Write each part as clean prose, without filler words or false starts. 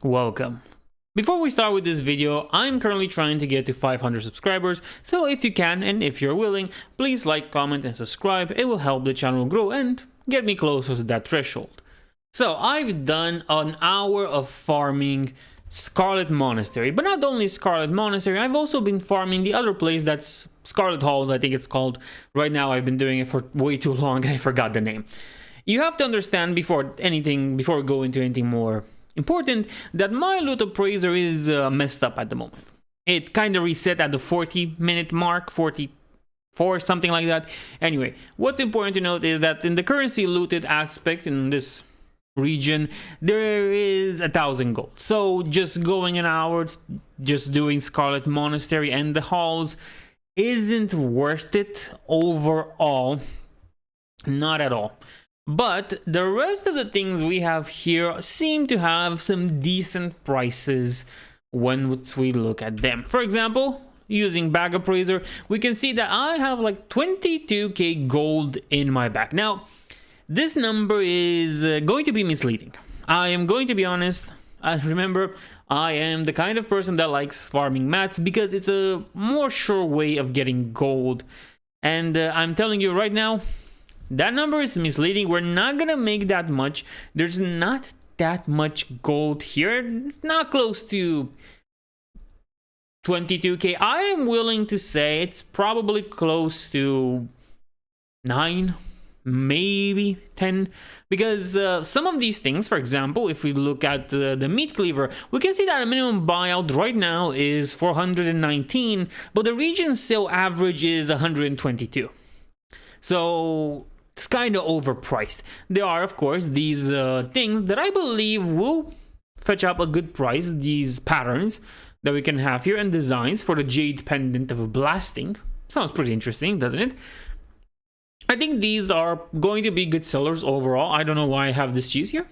welcome. Before we start with this video, I'm currently trying to get to 500 subscribers, so if you can and if you're willing, please like, comment and subscribe. It will help the channel grow and get me closer to that threshold. So I've done an hour of farming Scarlet Monastery, but not only Scarlet Monastery, I've also been farming the other place that's Scarlet Halls, I think it's called. Right now I've been doing it for way too long and I forgot the name. You have to understand before we go into anything more important, that my loot appraiser is messed up at the moment. It kind of reset at the 40-minute mark, 44, something like that. Anyway, what's important to note is that in the currency looted aspect in this region, there is 1,000 gold. So just going an hour, just doing Scarlet Monastery and the halls isn't worth it overall. Not at all. But the rest of the things we have here seem to have some decent prices once we look at them. For example, using bag appraiser, we can see that I have like 22k gold in my bag. Now, this number is going to be misleading. I am going to be honest. Remember, I am the kind of person that likes farming mats because it's a more sure way of getting gold. And I'm telling you right now, that number is misleading. We're not gonna make that much. There's not that much gold here. It's not close to 22k. I am willing to say it's probably close to 9, maybe 10. Because some of these things, for example, if we look at the meat cleaver, we can see that a minimum buyout right now is 419, but the region sale average is 122. So it's kind of overpriced. There are, of course, these things that I believe will fetch up a good price. These patterns that we can have here and designs for the Jade Pendant of Blasting. Sounds pretty interesting, doesn't it? I think these are going to be good sellers overall. I don't know why I have this cheese here.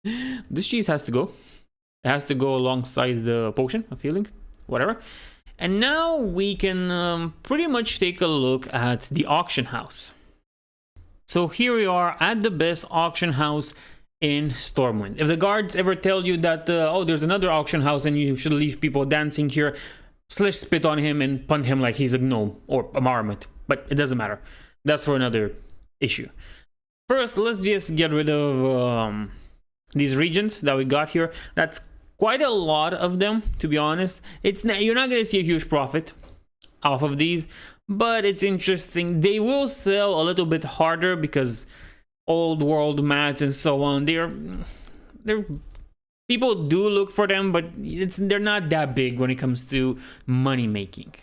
This cheese has to go. It has to go alongside the potion of healing, whatever. And now we can pretty much take a look at the auction house. So here we are at the best auction house in Stormwind. If the guards ever tell you that, oh, there's another auction house and you should leave people dancing here, slash spit on him and punt him like he's a gnome or a marmot. But it doesn't matter. That's for another issue. First, let's just get rid of these regions that we got here. That's quite a lot of them, to be honest. You're not going to see a huge profit off of these, but it's interesting. They will sell a little bit harder because old world mats and so on. They're people do look for them, but they're not that big when it comes to money making.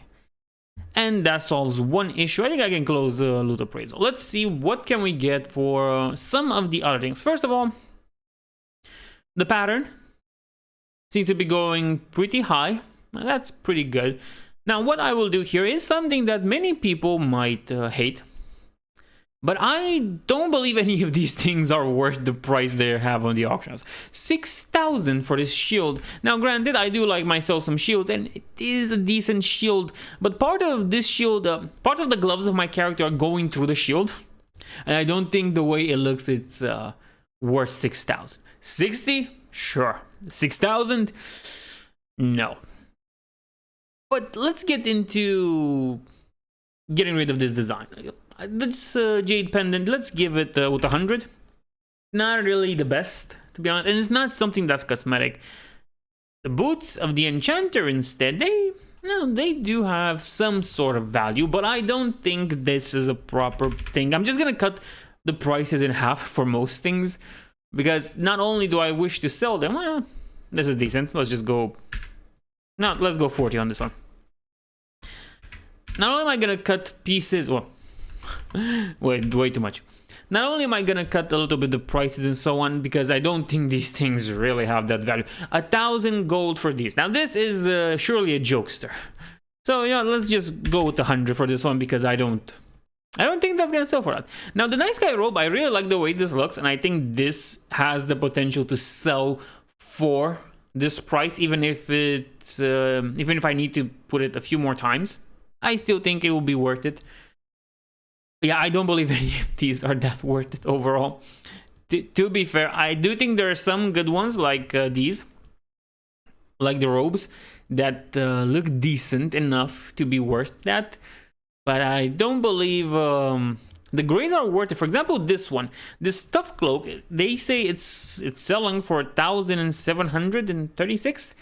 And that solves one issue. I think I can close loot appraisal. Let's see what can we get for some of the other things. First of all, the pattern seems to be going pretty high. That's pretty good. Now, what I will do here is something that many people might hate. But I don't believe any of these things are worth the price they have on the auctions. 6,000 for this shield. Now, granted, I do like myself some shields, and it is a decent shield. But part of this shield, part of the gloves of my character are going through the shield. And I don't think the way it looks, it's worth 6,000. 60? Sure. 6,000? No. But let's get into getting rid of this design. This Jade Pendant, let's give it with 100. Not really the best, to be honest. And it's not something that's cosmetic. The boots of the Enchanter instead, they do have some sort of value. But I don't think this is a proper thing. I'm just going to cut the prices in half for most things. Because not only do I wish to sell them, well, this is decent. Let's just go... No, let's go 40 on this one. Not only am I going to cut pieces... Well, wait, way too much. Not only am I going to cut a little bit the prices and so on, because I don't think these things really have that value. 1,000 gold for these. Now, this is surely a jokester. So, yeah, let's just go with 100 for this one, because I don't think that's going to sell for that. Now, the Night Sky robe, I really like the way this looks, and I think this has the potential to sell for this price, even if it's even if I need to put it a few more times. I still think it will be worth it. Yeah, I don't believe any of these are that worth it overall. To be fair, I do think there are some good ones like these. like the robes that look decent enough to be worth that, but I don't believe the grades are worth it. For example, this one, this stuffed cloak, they say it's selling for 1,736.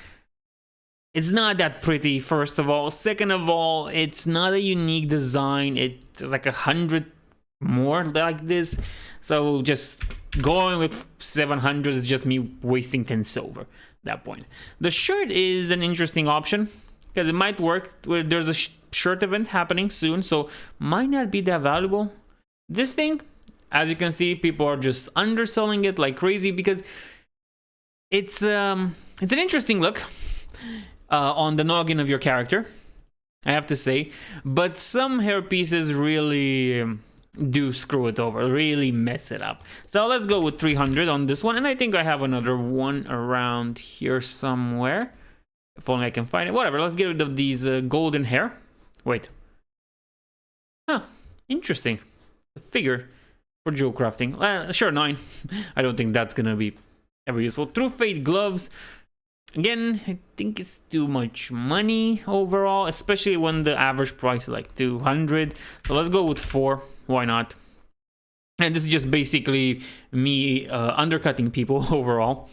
It's not that pretty, first of all. Second of all, it's not a unique design. It's like 100 more like this. So just going with 700 is just me wasting 10 silver at that point. The shirt is an interesting option because it might work. There's a shirt event happening soon, so might not be that valuable. This thing, as you can see, people are just underselling it like crazy because it's an interesting look on the noggin of your character, I have to say, but some hair pieces really do screw it over, really mess it up. So let's go with 300 on this one, and I think I have another one around here somewhere. If only I can find it. Whatever, let's get rid of these golden hair. Wait. Huh, interesting. A figure for jewel crafting. Sure, 9. I don't think that's gonna be ever useful. True Fate gloves. Again, I think it's too much money overall, especially when the average price is like 200. So let's go with 4. Why not? And this is just basically me undercutting people overall.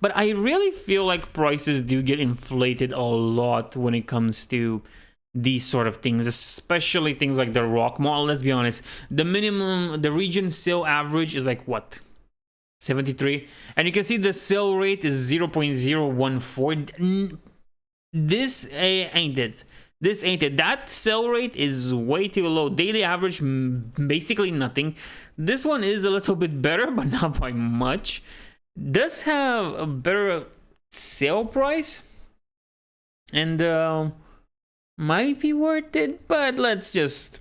But I really feel like prices do get inflated a lot when it comes to these sort of things, especially things like the rock model. Let's be honest, the minimum, the region sale average is like what? 73, and you can see the sell rate is 0.014. This ain't it. This ain't it. That sell rate is way too low. Daily average, basically nothing. This one is a little bit better, but not by much. Does have a better sale price, and might be worth it, but let's just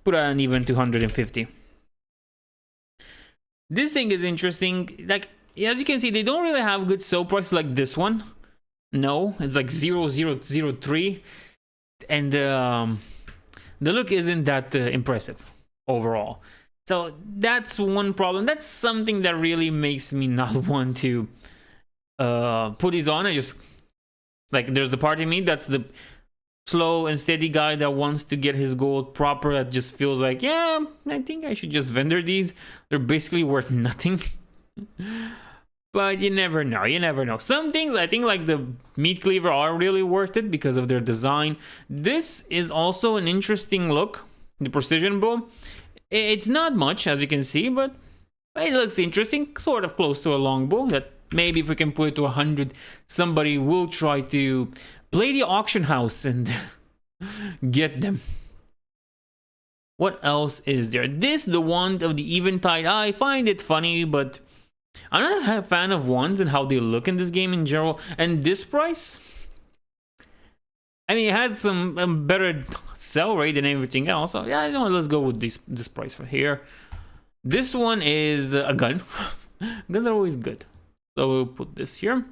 put an even 250. This thing is interesting. Like, as you can see, they don't really have good sell prices like this one. No, it's like 0.003, and the look isn't that impressive overall. So that's one problem. That's something that really makes me not want to put these on. I just, like, there's the part of me that's the slow and steady guy that wants to get his gold proper, that just feels like, yeah, I think I should just vendor these. They're basically worth nothing. But you never know, you never know. Some things, I think, like the meat cleaver, are really worth it because of their design. This is also an interesting look, the precision bow. It's not much, as you can see, but it looks interesting, sort of close to a longbow. That maybe if we can put it to 100, somebody will try to play the auction house and get them. What else is there? This, the wand of the Eventide. I find it funny, but I'm not a fan of wands and how they look in this game in general. And this price, I mean, it has some better sell rate than everything else. So yeah, let's go with this price for here. This one is a gun. Guns are always good. So we'll put this here.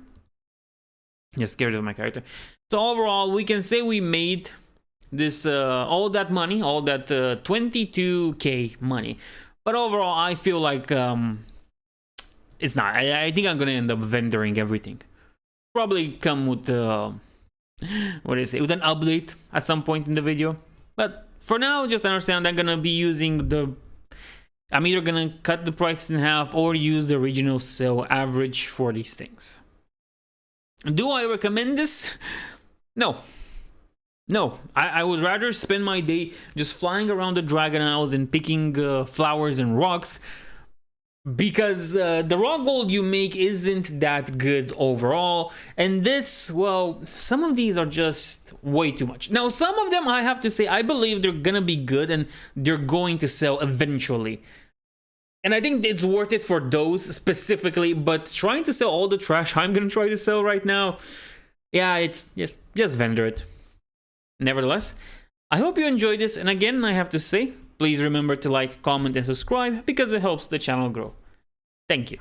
Just get rid of my character. So overall, we can say we made this all that money, all that 22k money. But overall, I feel like it's not. I think I'm gonna end up vendoring everything. Probably come with what do you say, with an update at some point in the video. But for now, just understand I'm gonna be using I'm either gonna cut the price in half or use the regional sale average for these things. Do I recommend this? No. No, I would rather spend my day just flying around the Dragon Isles and picking flowers and rocks, because the raw gold you make isn't that good overall. And this, well, some of these are just way too much. Now, some of them, I have to say, I believe they're gonna be good and they're going to sell eventually. And I think it's worth it for those specifically, but trying to sell all the trash I'm gonna try to sell right now, yeah, it's just vendor it. Nevertheless, I hope you enjoyed this, and again, I have to say, please remember to like, comment, and subscribe because it helps the channel grow. Thank you.